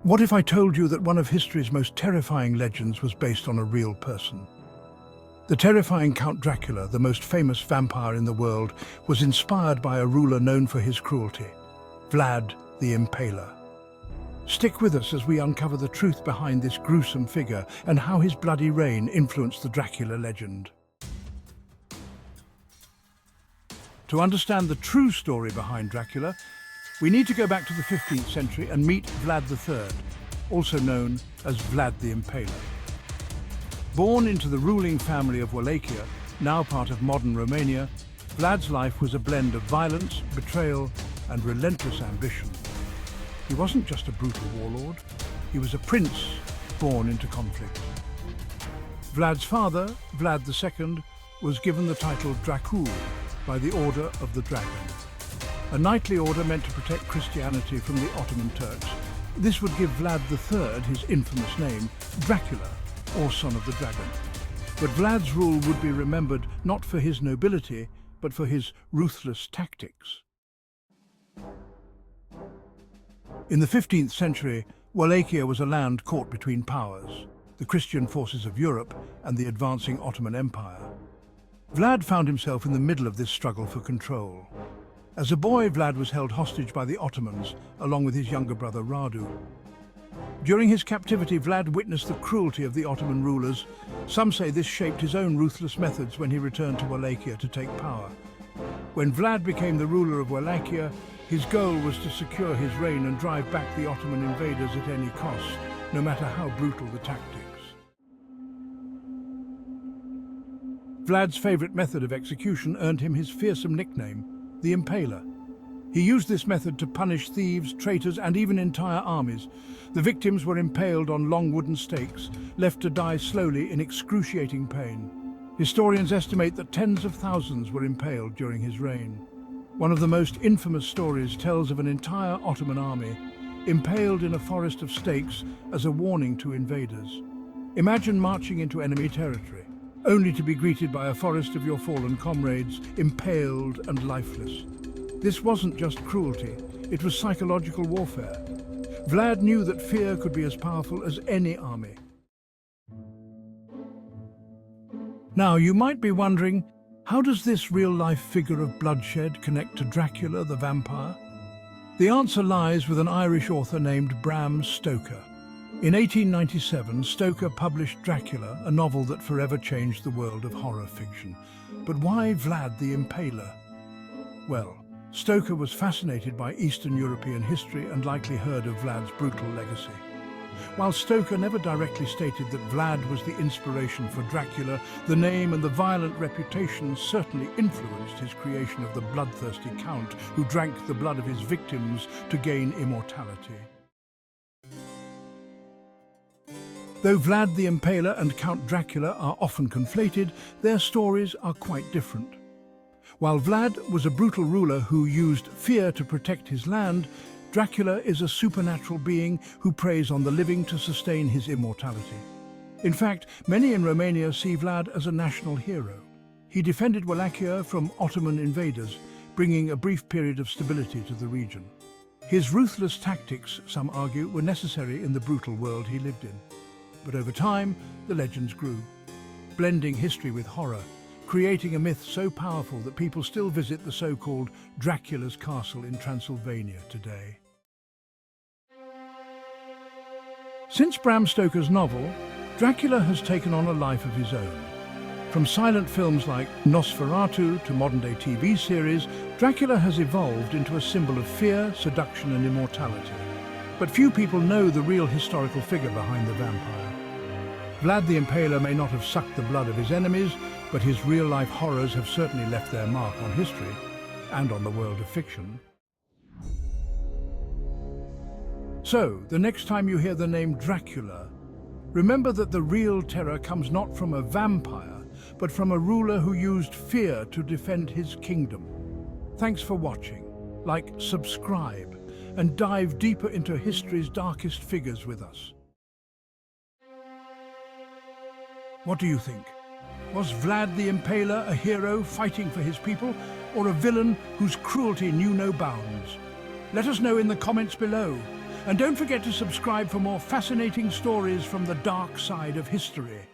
What if I told you that one of history's most terrifying legends was based on a real person? The terrifying Count Dracula, the most famous vampire in the world, was inspired by a ruler known for his cruelty, Vlad the Impaler. Stick with us as we uncover the truth behind this gruesome figure and how his bloody reign influenced the Dracula legend. To understand the true story behind Dracula, we need to go back to the 15th century and meet Vlad III, also known as Vlad the Impaler. Born into the ruling family of Wallachia, now part of modern Romania, Vlad's life was a blend of violence, betrayal, and relentless ambition. He wasn't just a brutal warlord, he was a prince born into conflict. Vlad's father, Vlad II, was given the title Dracul by the Order of the Dragon, a knightly order meant to protect Christianity from the Ottoman Turks. This would give Vlad III his infamous name, Dracula, or Son of the Dragon. But Vlad's rule would be remembered not for his nobility, but for his ruthless tactics. In the 15th century, Wallachia was a land caught between powers, the Christian forces of Europe and the advancing Ottoman Empire. Vlad found himself in the middle of this struggle for control. As a boy, Vlad was held hostage by the Ottomans, along with his younger brother Radu. During his captivity, Vlad witnessed the cruelty of the Ottoman rulers. Some say this shaped his own ruthless methods when he returned to Wallachia to take power. When Vlad became the ruler of Wallachia, his goal was to secure his reign and drive back the Ottoman invaders at any cost, no matter how brutal the tactics. Vlad's favorite method of execution earned him his fearsome nickname, the Impaler. He used this method to punish thieves, traitors, and even entire armies. The victims were impaled on long wooden stakes, left to die slowly in excruciating pain. Historians estimate that tens of thousands were impaled during his reign. One of the most infamous stories tells of an entire Ottoman army impaled in a forest of stakes as a warning to invaders. Imagine marching into enemy territory, only to be greeted by a forest of your fallen comrades, impaled and lifeless. This wasn't just cruelty, it was psychological warfare. Vlad knew that fear could be as powerful as any army. Now, you might be wondering, how does this real-life figure of bloodshed connect to Dracula the vampire? The answer lies with an Irish author named Bram Stoker. In 1897, Stoker published Dracula, a novel that forever changed the world of horror fiction. But why Vlad the Impaler? Well, Stoker was fascinated by Eastern European history and likely heard of Vlad's brutal legacy. While Stoker never directly stated that Vlad was the inspiration for Dracula, the name and the violent reputation certainly influenced his creation of the bloodthirsty count who drank the blood of his victims to gain immortality. Though Vlad the Impaler and Count Dracula are often conflated, their stories are quite different. While Vlad was a brutal ruler who used fear to protect his land, Dracula is a supernatural being who preys on the living to sustain his immortality. In fact, many in Romania see Vlad as a national hero. He defended Wallachia from Ottoman invaders, bringing a brief period of stability to the region. His ruthless tactics, some argue, were necessary in the brutal world he lived in. But over time, the legends grew, blending history with horror, creating a myth so powerful that people still visit the so-called Dracula's castle in Transylvania today. Since Bram Stoker's novel, Dracula has taken on a life of his own. From silent films like Nosferatu to modern-day TV series, Dracula has evolved into a symbol of fear, seduction, and immortality. But few people know the real historical figure behind the vampire. Vlad the Impaler may not have sucked the blood of his enemies, but his real-life horrors have certainly left their mark on history and on the world of fiction. So, the next time you hear the name Dracula, remember that the real terror comes not from a vampire, but from a ruler who used fear to defend his kingdom. Thanks for watching. Like, subscribe, and dive deeper into history's darkest figures with us. What do you think? Was Vlad the Impaler a hero fighting for his people, or a villain whose cruelty knew no bounds? Let us know in the comments below. And don't forget to subscribe for more fascinating stories from the dark side of history.